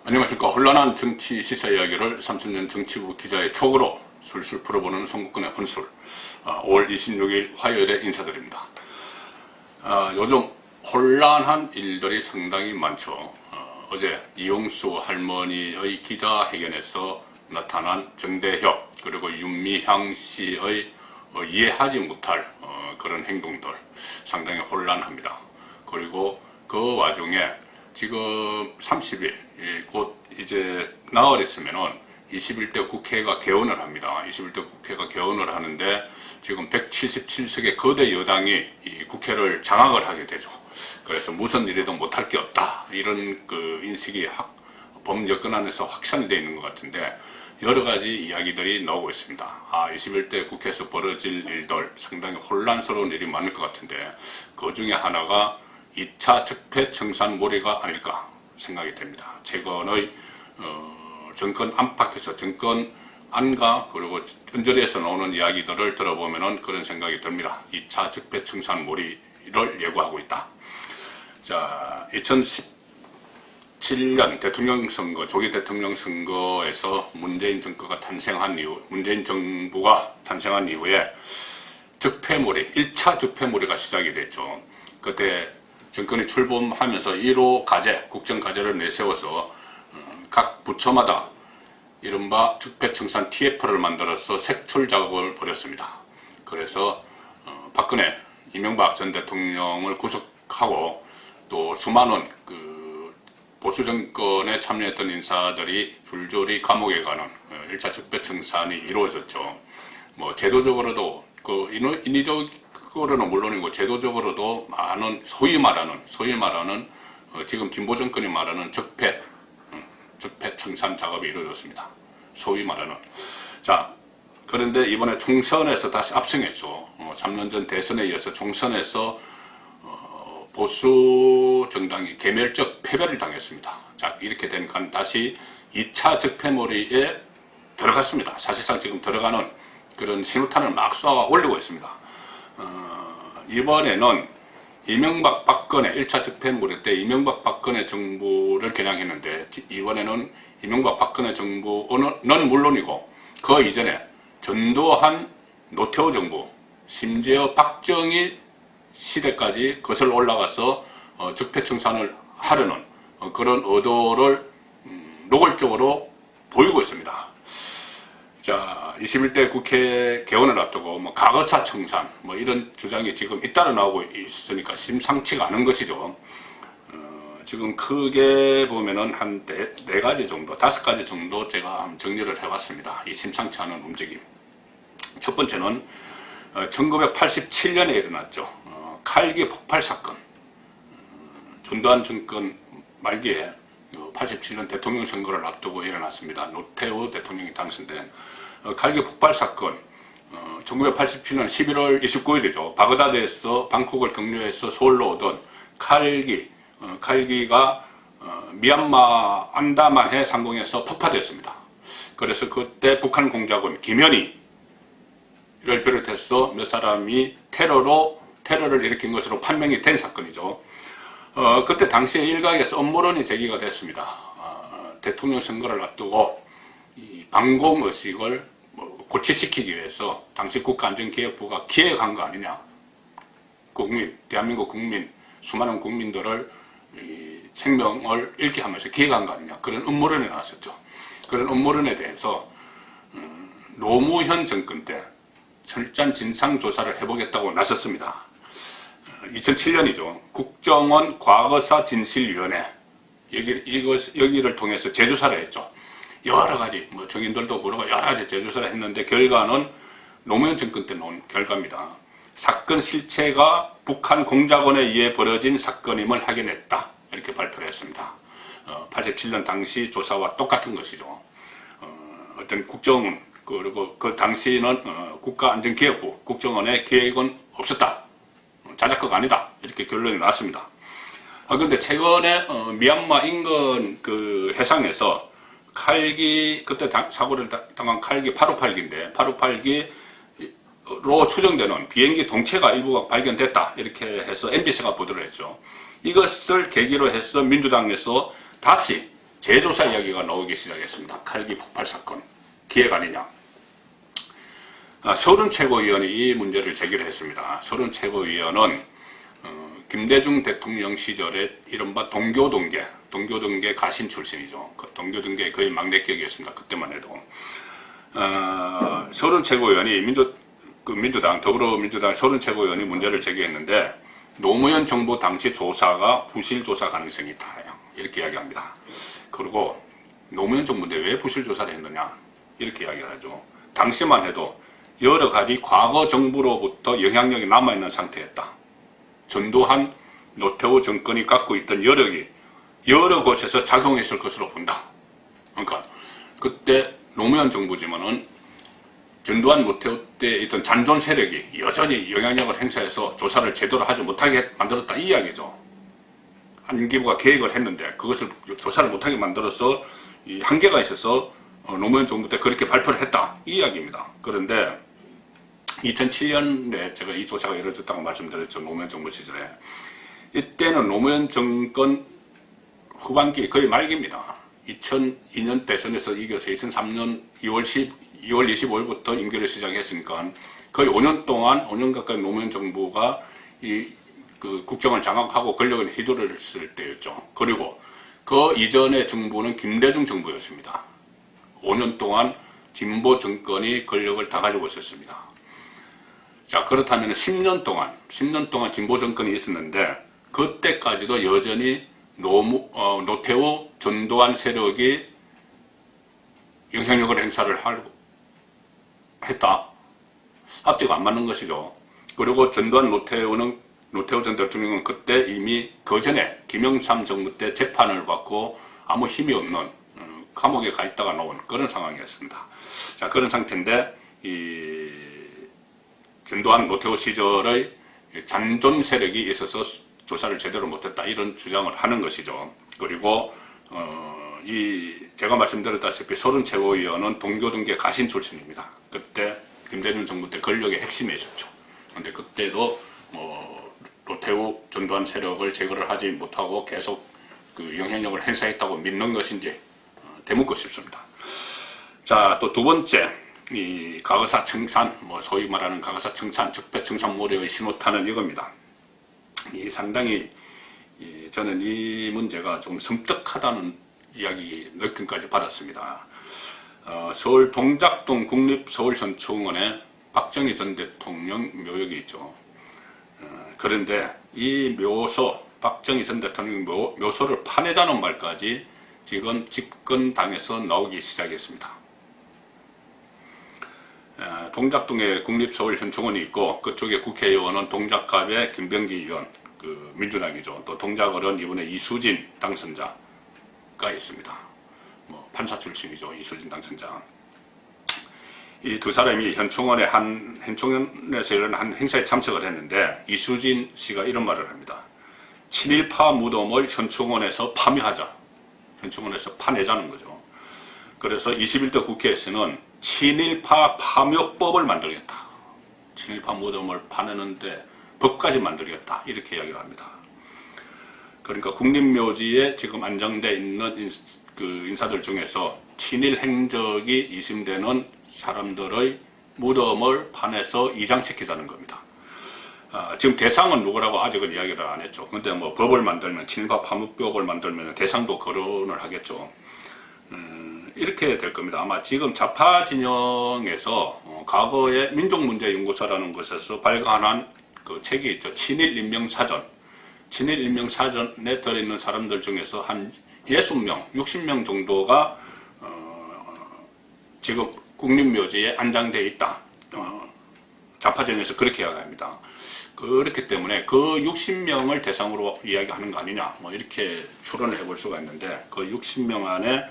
안녕하십니까. 혼란한 정치 시사 이야기를 30년 정치부 기자의 촉으로 술술 풀어보는 송국근의 혼술. 5월 26일 화요일에 인사드립니다. 요즘 혼란한 일들이 상당히 많죠. 어제 이용수 할머니의 기자회견에서 나타난 정대협 그리고 윤미향 씨의 이해하지 못할 그런 행동들 상당히 혼란합니다. 그리고 그 와중에 지금 30일 곧 이제 나흘 있으면은 21대 국회가 개원을 합니다. 21대 국회가 개원을 하는데 지금 177석의 거대 여당이 이 국회를 장악을 하게 되죠. 그래서 무슨 일이도 못할 게 없다 이런 그 인식이 범여권 안에서 확산이 되어 있는 것 같은데 여러 가지 이야기들이 나오고 있습니다. 21대 국회에서 벌어질 일들 상당히 혼란스러운 일이 많을 것 같은데 그 중에 하나가 2차 적폐청산몰이가 아닐까 생각이 됩니다. 최근의 정권 안팎에서 정권 안과 그리고 언저리에서 나오는 이야기들을 들어보면 그런 생각이 듭니다. 2차 적폐청산몰이를 예고하고 있다. 자, 2017년 대통령 선거, 조기 대통령 선거에서 문재인 정부가 탄생한 이후에 적폐몰이, 1차 적폐몰이가 시작이 됐죠. 그때 정권이 출범하면서 1호 과제, 국정과제를 내세워서 각 부처마다 이른바 적폐청산 TF를 만들어서 색출 작업을 벌였습니다. 그래서 이명박 전 대통령을 구속하고 또 수많은 그 보수 정권에 참여했던 인사들이 줄줄이 감옥에 가는 1차 적폐청산이 이루어졌죠. 뭐 제도적으로도 인위적으로는 물론이고 제도적으로도 많은 소위 말하는 지금 진보 정권이 말하는 적폐청산 작업이 이루어졌습니다. 소위 말하는. 자, 그런데 이번에 총선에서 다시 압승했죠. 3년 전 대선에 이어서 총선에서 보수 정당이 개멸적 패배를 당했습니다. 자, 이렇게 되니까 다시 2차 적폐몰이에 들어갔습니다. 사실상 지금 들어가는 그런 신호탄을 막 쏘아 올리고 있습니다. 이번에는 이명박 박근혜 1차 적폐몰이 때 이명박 박근혜 정부를 겨냥했는데 이번에는 이명박 박근혜 정부는 물론이고 그 이전에 전두환 노태우 정부 심지어 박정희 시대까지 거슬러 올라가서 적폐청산을 하려는 그런 의도를 노골적으로 보이고 있습니다. 자, 21대 국회 개원을 앞두고 과거사 청산 이런 주장이 지금 잇따라 나오고 있으니까 심상치가 않은 것이죠. 지금 크게 보면은 한 네 가지 정도, 5가지 정도 제가 정리를 해봤습니다. 이 심상치 않은 움직임. 첫 번째는 1987년에 일어났죠. 칼기 폭발 사건. 전두환 정권 말기에 87년 대통령 선거를 앞두고 일어났습니다. 노태우 대통령이 당선된 칼기 폭발 사건. 1987년 11월 29일이죠. 바그다드에서 방콕을 경유해서 서울로 오던 칼기가 미얀마 안다만해 상공에서 폭파되었습니다. 그래서 그때 북한 공작원 김현희를 비롯해서 몇 사람이 테러를 일으킨 것으로 판명이 된 사건이죠. 그때 당시에 일각에서 음모론이 제기가 됐습니다. 대통령 선거를 앞두고 이 방공의식을 고취시키기 위해서 당시 국가안전기획부가 기획한 거 아니냐. 대한민국 국민, 수많은 국민들을 생명을 잃게 하면서 기획한 거 아니냐. 그런 음모론이 나왔었죠. 그런 음모론에 대해서 노무현 정권 때 철저한 진상조사를 해보겠다고 나섰습니다. 2007년이죠. 국정원 과거사 진실위원회 여기를 통해서 재조사를 했죠. 여러 가지 정인들도 부르고 여러 가지 재조사를 했는데 결과는 노무현 정권 때 나온 결과입니다. 사건 실체가 북한 공작원에 의해 벌어진 사건임을 확인했다. 이렇게 발표를 했습니다. 87년 당시 조사와 똑같은 것이죠. 어떤 국정원 그리고 그 당시는 국가안전기획부 국정원의 계획은 없었다. 자작극 아니다. 이렇게 결론이 났습니다. 그런데 최근에 미얀마 인근 그 해상에서 그때 사고를 당한 칼기 858기인데 858기로 추정되는 비행기 동체가 일부가 발견됐다. 이렇게 해서 MBC가 보도를 했죠. 이것을 계기로 해서 민주당에서 다시 재조사 이야기가 나오기 시작했습니다. 칼기 폭발 사건 기획 아니냐. 서른 최고위원이 이 문제를 제기를 했습니다. 서른 최고위원은 김대중 대통령 시절에 이른바 동교동계 가신 출신이죠. 그 동교동계 거의 막내격이었습니다. 그때만 해도. 서른 최고위원이 민주당 더불어민주당 서른 최고위원이 문제를 제기했는데 노무현 정부 당시 조사가 부실 조사 가능성이 있다 이렇게 이야기합니다. 그리고 노무현 정부인데 왜 부실 조사를 했느냐 이렇게 이야기를 하죠. 당시만 해도 여러 가지 과거 정부로부터 영향력이 남아있는 상태였다. 전두환, 노태우 정권이 갖고 있던 여력이 여러 곳에서 작용했을 것으로 본다. 그러니까 그때 노무현 정부지만은 전두환, 노태우 때 있던 잔존 세력이 여전히 영향력을 행사해서 조사를 제대로 하지 못하게 만들었다 이 이야기죠. 안기부가 계획을 했는데 그것을 조사를 못하게 만들어서 이 한계가 있어서 노무현 정부 때 그렇게 발표를 했다 이 이야기입니다. 그런데 2007년에 제가 이 조사가 이루어졌다고 말씀드렸죠. 노무현 정부 시절에. 이때는 노무현 정권 후반기 거의 말기입니다. 2002년 대선에서 이겨서 2003년 2월 25일부터 임기를 시작했으니까 거의 5년 동안 5년 가까이 노무현 정부가 그 국정을 장악하고 권력을 휘두르실 때였죠. 그리고 그 이전의 정부는 김대중 정부였습니다. 5년 동안 진보 정권이 권력을 다 가지고 있었습니다. 자, 그렇다면 10년 동안 진보 정권이 있었는데 그때까지도 여전히 노태우, 전두환 세력이 영향력을 행사를 했다. 앞뒤가 안 맞는 것이죠. 그리고 전두환, 노태우 전 대통령은 그때 이미 그 전에 김영삼 정부 때 재판을 받고 아무 힘이 없는 감옥에 가 있다가 나온 그런 상황이었습니다. 자, 그런 상태인데 전두환, 노태우 시절의 잔존 세력이 있어서 조사를 제대로 못했다 이런 주장을 하는 것이죠. 그리고 제가 말씀드렸다시피 서른 최고위원은 동교동계 가신 출신입니다. 그때 김대중 정부 때 권력의 핵심에 있었죠. 그런데 그때도 노태우, 전두환 세력을 제거를 하지 못하고 계속 그 영향력을 행사했다고 믿는 것인지 되묻고 싶습니다. 자, 또 두 번째. 이 가거사 청산, 소위 말하는 가거사 청산, 적폐청산몰이의 신호탄은 이겁니다. 상당히 저는 이 문제가 좀 섬뜩하다는 이야기 느낌까지 받았습니다. 서울 동작동 국립서울현충원에 박정희 전 대통령 묘역이 있죠. 그런데 이 박정희 전 대통령 묘소를 파내자는 말까지 지금 집권당에서 나오기 시작했습니다. 동작동에 국립서울현충원이 있고 그쪽에 국회의원은 동작갑의 김병기 의원, 그 민주당이죠. 또 동작을은 이번에 이수진 당선자가 있습니다. 판사 출신이죠. 이수진 당선자. 이 두 사람이 현충원에서 이런 한 행사에 참석을 했는데 이수진 씨가 이런 말을 합니다. 친일파 무덤을 현충원에서 파묘하자. 현충원에서 파내자는 거죠. 그래서 21대 국회에서는 친일파 파묘법을 만들겠다. 친일파 무덤을 파내는데 법까지 만들겠다. 이렇게 이야기를 합니다. 그러니까 국립묘지에 지금 안장되어 있는 인사들 중에서 친일 행적이 의심되는 사람들의 무덤을 파내서 이장시키자는 겁니다. 지금 대상은 누구라고 아직은 이야기를 안 했죠. 근데 법을 만들면, 친일파 파묘법을 만들면 대상도 거론을 하겠죠. 이렇게 될 겁니다. 아마 지금 좌파 진영에서 과거에 민족문제연구소라는 곳에서 발간한 그 책이 있죠. 친일인명사전. 친일인명사전에 들어있는 사람들 중에서 한 60명, 60명 정도가 지금 국립묘지에 안장되어 있다. 좌파 진영에서 그렇게 이야기합니다. 그렇기 때문에 그 60명을 대상으로 이야기하는 거 아니냐. 이렇게 추론을 해볼 수가 있는데 그 60명 안에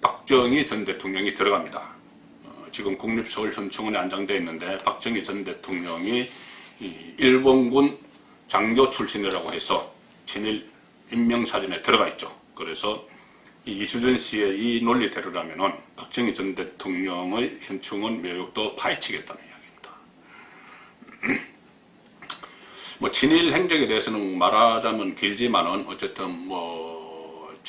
박정희 전 대통령이 들어갑니다. 지금 국립서울현충원에 안장되어 있는데 박정희 전 대통령이 일본군 장교 출신이라고 해서 친일 인명사전에 들어가 있죠. 그래서 이수진 씨의 이 논리대로라면은 박정희 전 대통령의 현충원 묘역도 파헤치겠다는 이야기입니다. 친일 행적에 대해서는 말하자면 길지만은 어쨌든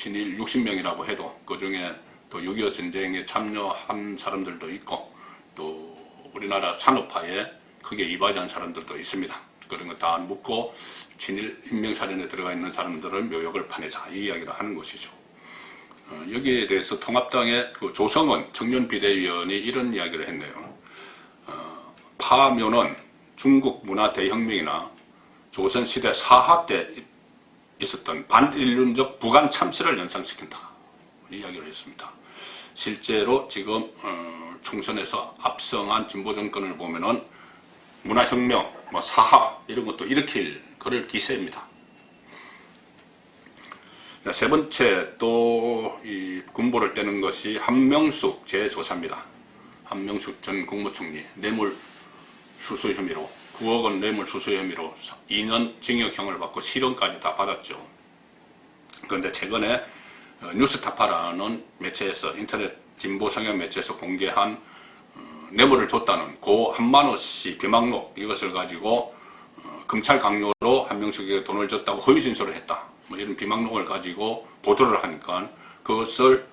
친일 60명이라고 해도 그 중에 또 6.25 전쟁에 참여한 사람들도 있고 또 우리나라 산업화에 크게 이바지한 사람들도 있습니다. 그런 거 다 묻고 친일 인명사전에 들어가 있는 사람들은 묘역을 파내자 이 이야기를 하는 것이죠. 여기에 대해서 통합당의 그 조성원 청년비대위원이 이런 이야기를 했네요. 파묘는 중국 문화 대혁명이나 조선시대 사화 때 있었던 반인륜적 부관 참시를 연상시킨다. 이야기를 했습니다. 실제로 지금 총선에서 압승한 진보 정권을 보면은 문화혁명, 사화 이런 것도 일으킬 그럴 기세입니다. 세 번째 또 이 군보를 떼는 것이 한명숙 재조사입니다. 한명숙 전 국무총리 뇌물수수 혐의로 9억 원 뇌물수수 혐의로 2년 징역형을 받고 실형까지 다 받았죠. 그런데 최근에 뉴스타파라는 매체에서 인터넷 진보 성향 매체에서 공개한 뇌물을 줬다는 고 한만호씨 비망록 이것을 가지고 검찰 강요로 한명숙에게 돈을 줬다고 허위 진술을 했다. 이런 비망록을 가지고 보도를 하니까 그것을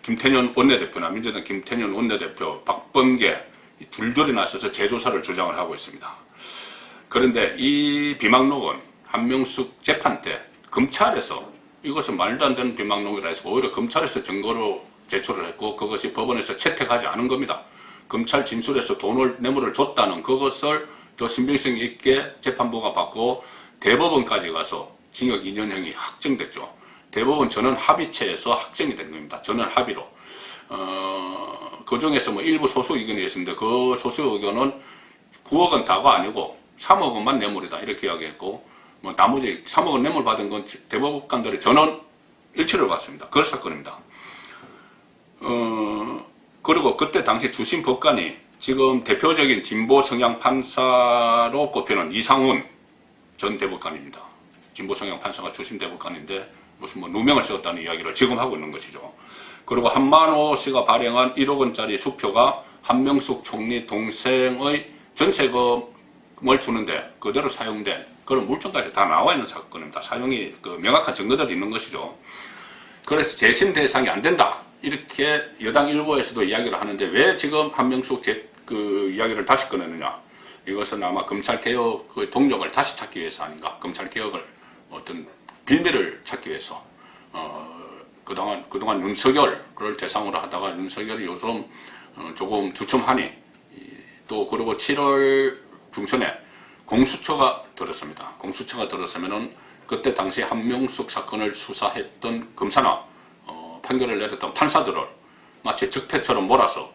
김태년 원내대표나 민주당 김태년 원내대표 박범계 줄줄이 나서서 재조사를 주장을 하고 있습니다. 그런데 이 비망록은 한명숙 재판 때 검찰에서 이것은 말도 안 되는 비망록이라 해서 오히려 검찰에서 증거로 제출을 했고 그것이 법원에서 채택하지 않은 겁니다. 검찰 진술에서 뇌물을 줬다는 그것을 더 신빙성 있게 재판부가 받고 대법원까지 가서 징역 2년형이 확정됐죠. 대법원 전원 합의체에서 확정이 된 겁니다. 전원 합의로. 그 중에서 일부 소수 의견이 있었는데 그 소수 의견은 9억 원 다가 아니고 3억 원만 뇌물이다 이렇게 이야기했고 나머지 3억 원 뇌물 받은 건 대법관들이 전원 일치를 받습니다. 그 사건입니다. 그리고 그때 당시 주심 법관이 지금 대표적인 진보 성향 판사로 꼽히는 이상훈 전 대법관입니다. 진보 성향 판사가 주심 대법관인데 무슨 누명을 씌웠다는 이야기를 지금 하고 있는 것이죠. 그리고 한만호 씨가 발행한 1억 원짜리 수표가 한명숙 총리 동생의 전세금을 주는데 그대로 사용된 그런 물증까지 다 나와 있는 사건입니다. 사용이 명확한 증거들이 있는 것이죠. 그래서 재심 대상이 안 된다. 이렇게 여당 일부에서도 이야기를 하는데 왜 지금 한명숙 이야기를 다시 꺼내느냐. 이것은 아마 검찰개혁의 동력을 다시 찾기 위해서 아닌가. 검찰개혁을 어떤 빌미를 찾기 위해서 그동안 윤석열을 대상으로 하다가 윤석열이 요즘 조금 주춤하니 또 그리고 7월 중순에 공수처가 들었습니다. 공수처가 들었으면은 그때 당시 한명숙 사건을 수사했던 검사나 판결을 내렸던 판사들을 마치 적폐처럼 몰아서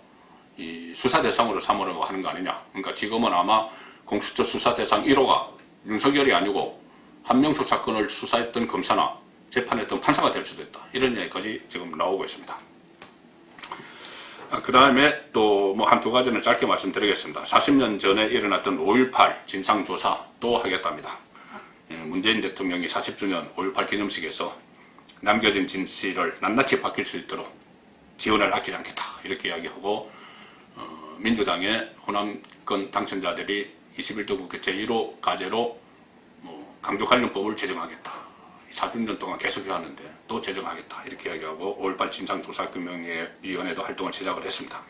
이 수사 대상으로 삼으려고 하는 거 아니냐. 그러니까 지금은 아마 공수처 수사 대상 1호가 윤석열이 아니고 한명숙 사건을 수사했던 검사나 재판했던 판사가 될 수도 있다. 이런 얘기까지 지금 나오고 있습니다. 그 다음에 또 한두 가지는 짧게 말씀드리겠습니다. 40년 전에 일어났던 5.18 진상조사 또 하겠답니다. 문재인 대통령이 40주년 5.18 기념식에서 남겨진 진실을 낱낱이 밝힐 수 있도록 지원을 아끼지 않겠다. 이렇게 이야기하고 민주당의 호남권 당선자들이 21대 국회 제1호 과제로 강조관련법을 제정하겠다. 40년 동안 계속 해왔는데 또 제정하겠다. 이렇게 이야기하고 5.18 진상조사규명위원회도 활동을 시작을 했습니다.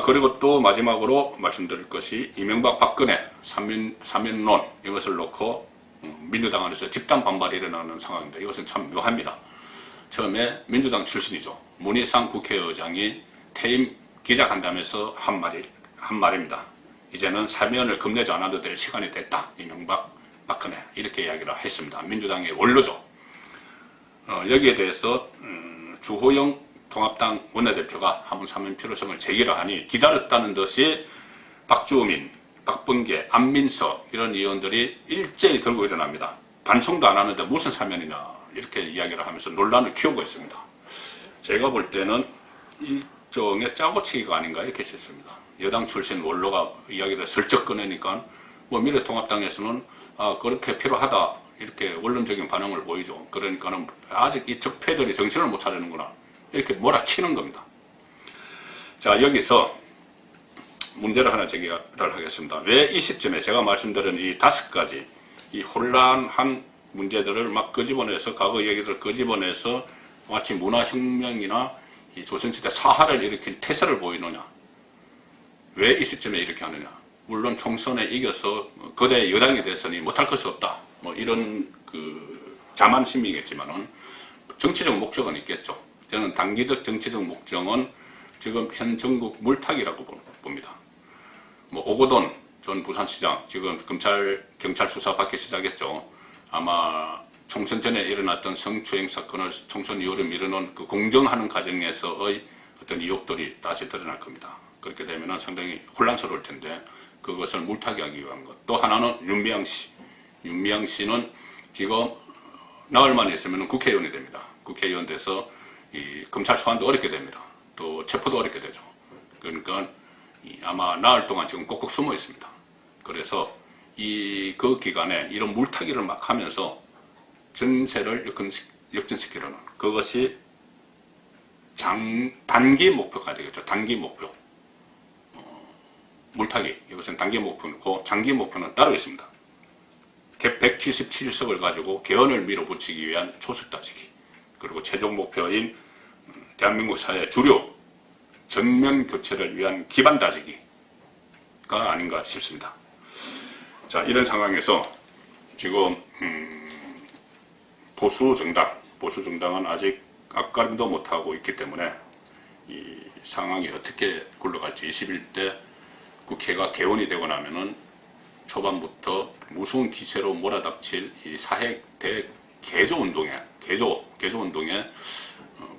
그리고 또 마지막으로 말씀드릴 것이 이명박 박근혜 3인론 이것을 놓고 민주당 안에서 집단 반발이 일어나는 상황인데 이것은 참 묘합니다. 처음에 민주당 출신이죠. 문희상 국회의장이 퇴임 기자간담회에서 한 말입니다. 이제는 사면을 겁내지 않아도 될 시간이 됐다. 이명박 박근혜 이렇게 이야기를 했습니다. 민주당의 원로죠. 여기에 대해서 주호영 통합당 원내대표가 한번 사면 필요성을 제기를 하니 기다렸다는 듯이 박주민, 박범계, 안민석 이런 의원들이 일제히 들고 일어납니다. 반송도 안 하는데 무슨 사면이냐 이렇게 이야기를 하면서 논란을 키우고 있습니다. 제가 볼 때는 일종의 짜고치기가 아닌가 이렇게 싶습니다. 여당 출신 원로가 이야기를 슬쩍 꺼내니까 미래통합당에서는 그렇게 필요하다 이렇게 원론적인 반응을 보이죠. 그러니까는 아직 이 적폐들이 정신을 못 차리는구나 이렇게 몰아치는 겁니다. 자, 여기서 문제를 하나 제기를 하겠습니다. 왜 이 시점에 제가 말씀드린 이 5가지 이 혼란한 문제들을 막 끄집어내서 과거 얘기들을 끄집어내서 마치 문화혁명이나 이 조선시대 사화를 일으킨 태세를 보이느냐. 왜 이 시점에 이렇게 하느냐. 물론 총선에 이겨서 거대 여당이 됐으니 못할 것이 없다. 뭐 이런 그 자만심이겠지만은 정치적 목적은 있겠죠. 저는 단기적 정치적 목적은 지금 현 전국 물타기라고 봅니다. 뭐 오거돈 전 부산시장 지금 경찰 수사 받기 시작했죠. 아마 총선 전에 일어났던 성추행 사건을 총선 이후로 미루는 그 공정하는 과정에서의 어떤 의혹들이 다시 드러날 겁니다. 그렇게 되면 상당히 혼란스러울 텐데 그것을 물타기하기 위한 것. 또 하나는 윤미향 씨. 윤미향 씨는 지금 나흘만 있으면 국회의원이 됩니다. 국회의원 돼서 이 검찰 소환도 어렵게 됩니다. 또 체포도 어렵게 되죠. 그러니까 아마 나흘 동안 지금 꼭꼭 숨어 있습니다. 그래서 그 기간에 이런 물타기를 막 하면서 전세를 역전시키려는 그것이 단기 목표가 되겠죠. 단기 목표. 물타기. 이것은 단기 목표고 장기 목표는 따로 있습니다. 177석을 가지고 개헌을 밀어붙이기 위한 초석 따지기. 그리고 최종 목표인 대한민국 사회 주류 전면 교체를 위한 기반 다지기가 아닌가 싶습니다. 자, 이런 상황에서 지금 보수 정당은 아직 앞가림도 못하고 있기 때문에 이 상황이 어떻게 굴러갈지 21대 국회가 개원이 되고 나면은 초반부터 무서운 기세로 몰아닥칠 이 사회 대개조 운동에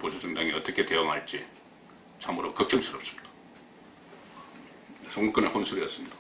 보수 정당이 어떻게 대응할지 참으로 걱정스럽습니다. 송근의 혼술이었습니다.